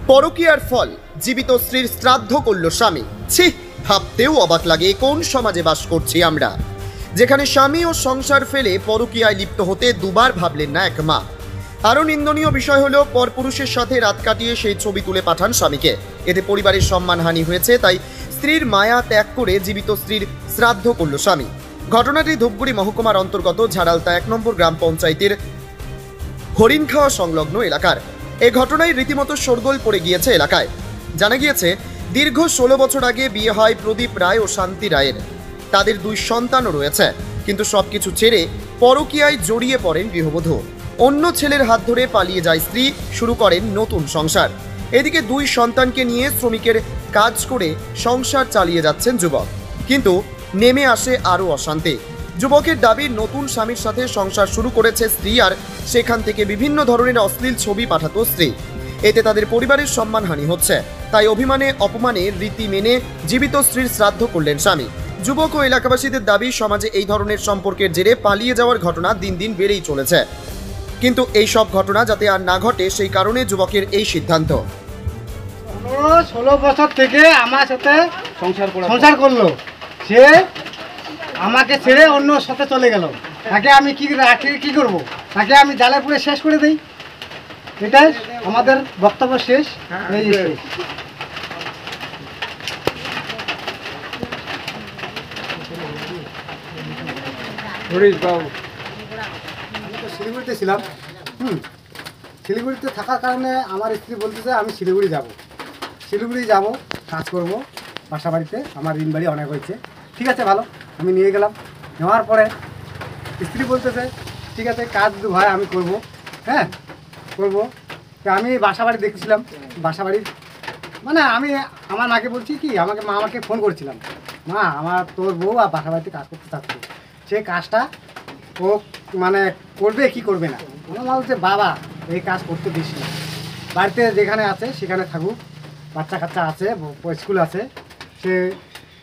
পরকীয়ার ফল জীবিত স্ত্রীর শ্রাদ্ধ করল স্বামী। ছি, ভাবতেও অবাক লাগে কোন সমাজে বাস করছি আমরা, যেখানে স্বামী ও সংসার ফেলে পরকীয়ায় লিপ্ত হতে দুবার ভাবলেন না এক মা। আরও নিন্দনীয় বিষয় হলো পরপুরুষের সাথে রাত কাটিয়ে সেই ছবি তুলে পাঠান স্বামীকে। এতে পরিবারের সম্মানহানি হয়েছে, তাই স্ত্রীর মায়া ত্যাগ করে জীবিত স্ত্রীর শ্রাদ্ধ করল স্বামী। ঘটনাটি ধূপগুড়ি মহকুমার অন্তর্গত ঝাড়ালতা 1 নম্বর গ্রাম পঞ্চায়েতের হরিণখাওয়া সংলগ্ন এলাকার। এই ঘটনায় রীতিমতো শোরগোল পড়ে গিয়েছে এলাকায়। জানা গিয়েছে, দীর্ঘ 16 বছর আগে বিয়ে হয় প্রদীপ রায় ও শান্তি রায়ের। তাদের 2 সন্তানও রয়েছে, কিন্তু সবকিছু ছেড়ে পরকীয়ায় জড়িয়ে পড়েন গৃহবধূ। অন্য ছেলের হাত ধরে পালিয়ে যায় স্ত্রী, শুরু করেন নতুন সংসার। এদিকে 2 সন্তানকে নিয়ে শ্রমিকের কাজ করে সংসার চালিয়ে যাচ্ছেন যুবক, কিন্তু নেমে আসে আরও অশান্তি। যুবকের দাবি, নতুন স্বামীর সাথে সংসার শুরু করেছে স্ত্রী, আর সেখান থেকে বিভিন্ন ধরনের অশ্লীল ছবি পাঠাতো স্ত্রী। এতে তাদের পরিবারের সম্মানহানি হচ্ছে, তাই অভিমানে অপমানে রীতি মেনে জীবিত স্ত্রীর শ্রাদ্ধ করলেন স্বামী। যুবক ও এলাকাবাসীদের দাবি, সমাজে এই ধরনের সম্পর্কের জেরে পালিয়ে যাওয়ার ঘটনা দিন দিন বেড়েই চলেছে, কিন্তু এই সব ঘটনা যাতে আর না ঘটে সেই কারণে যুবকের এই সিদ্ধান্ত। 16 বছর থেকে আমার সাথে সংসার করলো, সে আমাকে ছেড়ে অন্য সাথে চলে গেল। তাকে আমি কি করব? তাকে আমি জালে পুড়ে শেষ করে দিই। এটাই আমাদের বক্তব্য শেষ। আমি তো শিলিগুড়িতে ছিলাম। শিলিগুড়িতে থাকার কারণে আমার স্ত্রী বলতেছে আমি শিলিগুড়ি যাব, কাজ করব বাসা বাড়িতে। আমার ঋণ বাড়ি অনেক হয়েছে। ঠিক আছে, ভালো। আমি নিয়ে গেলাম। নেওয়ার পরে স্ত্রী বলতেছে ঠিক আছে, কাজ ভাই আমি করব, হ্যাঁ করবো। তো আমি বাসা বাড়ি দেখছিলাম। বাসা বাড়ির মানে আমি আমার মাকে বলছি কি, আমাকে ফোন করছিলাম, মা আমার তোর বউ আর বাসা বাড়িতে কাজ করতে চাচ্ছে, সে কাজটা ও মানে করবে কি করবে না। আমার বলছে বাবা এই কাজ করতে দিস না, বাড়িতে যেখানে আছে সেখানে থাকুক, বাচ্চা কাচ্চা আছে, স্কুল আছে, সে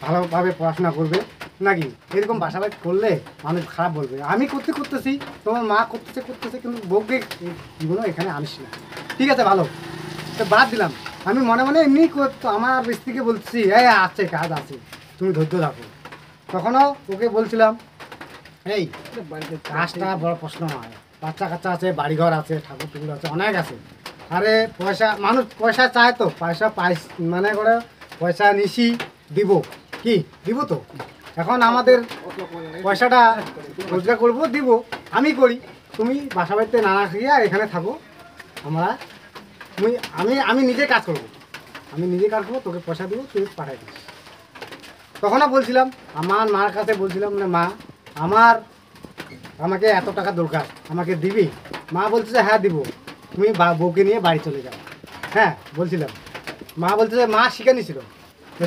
ভালোভাবে পড়াশোনা করবে নাকি। এরকম বাসা বাড়ি করলে মানুষ খারাপ বলবে। আমি করতেছি, তোমার মা করতেছে, কিন্তু বউকে জীবনও এখানে আনিস না। ঠিক আছে, ভালো, তো বাদ দিলাম। আমি মনে মনে এমনি আমার স্ত্রীকে বলছি আছে কাজ আছে, তুমি ধৈর্য রাখো। তখনও ওকে বলছিলাম এই কাজটা বড় প্রশ্ন নয়, বাচ্চা কাচ্চা আছে, বাড়িঘর আছে, ঠাকুর টুকুর আছে, অনেক আছে। আরে মানুষ পয়সা চায় তো, মানে করে পয়সা নিশি দিব তো। এখন আমাদের পয়সাটা রোজগার করবো, দিব, আমি করি। তুমি বাসা বাড়িতে না খেয়ে এখানে থাকো, আমি নিজে কাজ করবো, তোকে পয়সা দিব, তুই পাঠাই দিস। তখনও বলছিলাম আমার মার কাছে, বলছিলাম না মা আমাকে এত টাকা দরকার, আমাকে দিবি? মা বলছে হ্যাঁ দিব, তুমি বউকে নিয়ে বাড়ি চলে যাও। হ্যাঁ বলছিলাম, মা বলছে মা শিখে নিছিল,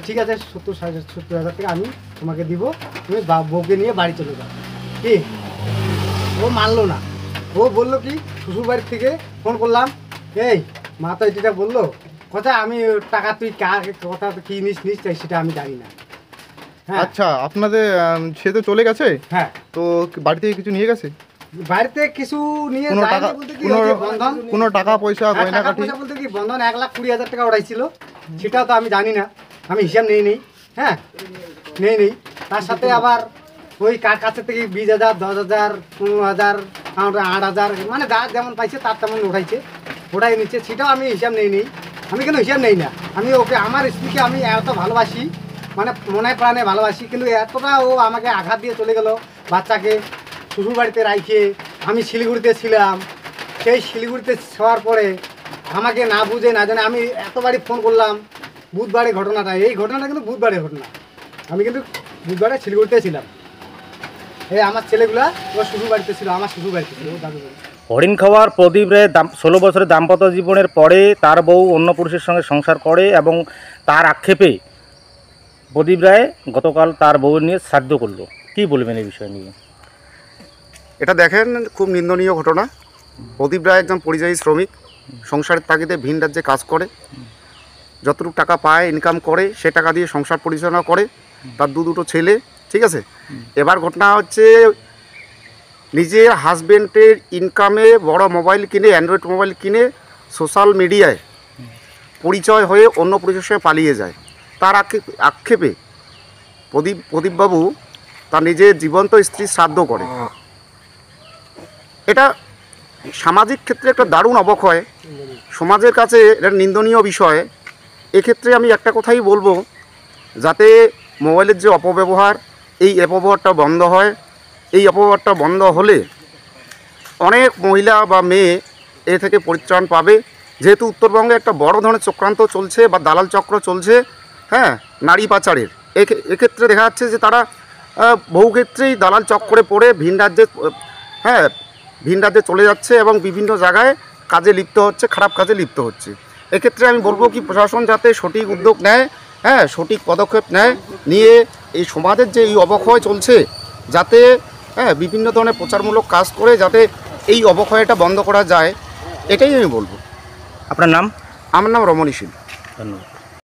ঠিক আছে 70,000 টাকা আমি তোমাকে দিব, তুমি বউকে নিয়ে বাড়ি চলে যাও। কি ও মানলো না, ও বললো কি শ্বশুর বাড়ির থেকে ফোন করলাম, এই মা তো এটা বললো কথা, আমি টাকা তুই কথা কি নিস সেটা আমি জানি না। আচ্ছা, আপনাদের সে তো চলে গেছে, হ্যাঁ, তো বাড়ি থেকে কিছু নিয়ে গেছে? বাড়িতে কিছু নিয়ে কোনো টাকা পয়সা গয়নাগাটি বলতে কি বন্ধন 1,20,000 টাকা উঠাইছিল, সেটাও তো আমি জানি না, আমি হিসাব নেই। হ্যাঁ নেই। তার সাথে আবার ওই কার কাছে থেকে 20,000, 10,000, 15,000, 8,000, মানে যার যেমন পাইছে তার তেমন ওটাই নিচ্ছে, সেটাও আমি হিসাব নেই। আমি কেন হিসাব নেই না? আমি ওকে, আমার স্ত্রীকে আমি এত ভালোবাসি, মানে মনে প্রাণে ভালোবাসি, কিন্তু এতটা ও আমাকে আঘাত দিয়ে চলে গেল। বাচ্চাকে শ্বশুর বাড়িতে রাখে আমি শিলিগুড়িতে ছিলাম। সেই শিলিগুড়িতে শোয়ার পরে আমাকে না বুঝে না জানে আমি এতবারই ফোন করলাম। বুধবারের ঘটনাটা, এই ঘটনাটা কিন্তু বুধবারের ঘটনা। আমি কিন্তু বুধবারে শিলিগুড়িতে ছিলাম। এই আমার ছেলেগুলা ওর শ্বশুর বাড়িতে ছিল, আমার শ্বশুর বাড়িতে ছিল, ও দাদু বাড়ি। হরিণখাওয়ার প্রদীপ রায় 16 বছরের দাম্পত্য জীবনের পরে তার বউ অন্য পুরুষের সঙ্গে সংসার করে, এবং তার আক্ষেপে প্রদীপ রায় গতকাল তার বউয়ের নিয়ে শ্রাদ্ধ করলো। কী বলবেন এই বিষয় নিয়ে? এটা দেখেন, খুব নিন্দনীয় ঘটনা। প্রদীপ রায় একজন পরিযায়ী শ্রমিক, সংসারের তাগিদে ভিন রাজ্যে কাজ করে, যতটুকু টাকা পায় ইনকাম করে সে টাকা দিয়ে সংসার পরিচালনা করে, তার দুটো ছেলে। ঠিক আছে, এবার ঘটনা হচ্ছে নিজের হাজব্যান্ডের ইনকামে বড় মোবাইল কিনে, অ্যান্ড্রয়েড মোবাইল কিনে সোশ্যাল মিডিয়ায় পরিচয় হয়ে অন্য পুরুষের সঙ্গে পালিয়ে যায়। তার আক্ষেপে প্রদীপবাবু তার নিজের জীবন্ত স্ত্রীর শ্রাদ্ধ করে। এটা সামাজিক ক্ষেত্রে একটা দারুণ অবক্ষয়, সমাজের কাছে এটা নিন্দনীয় বিষয়। এক্ষেত্রে আমি একটা কথাই বলবো, যাতে মোবাইলের যে অপব্যবহার, এই অপব্যবহারটা বন্ধ হয়। এই অপব্যবহারটা বন্ধ হলে অনেক মহিলা বা মেয়ে এ থেকে পরিত্রাণ পাবে। যেহেতু উত্তরবঙ্গে একটা বড় ধরনের চক্রান্ত চলছে বা দালাল চক্র চলছে, হ্যাঁ, নারী পাচারের। এক্ষেত্রে দেখা যাচ্ছে যে তারা বহু ক্ষেত্রেই দালাল চক্রে পড়ে ভিন রাজ্যে চলে যাচ্ছে এবং বিভিন্ন জায়গায় কাজে লিপ্ত হচ্ছে, খারাপ কাজে লিপ্ত হচ্ছে। এক্ষেত্রে আমি বলবো কি, প্রশাসন যাতে সঠিক উদ্যোগ নেয়, হ্যাঁ, সঠিক পদক্ষেপ নিয়ে এই সমাজের যে এই অবক্ষয় চলছে, যাতে বিভিন্ন ধরনের প্রচারমূলক কাজ করে যাতে এই অবক্ষয়টা বন্ধ করা যায়, এটাই আমি বলবো। আপনার নাম? আমার নাম রমণী শীল। ধন্যবাদ।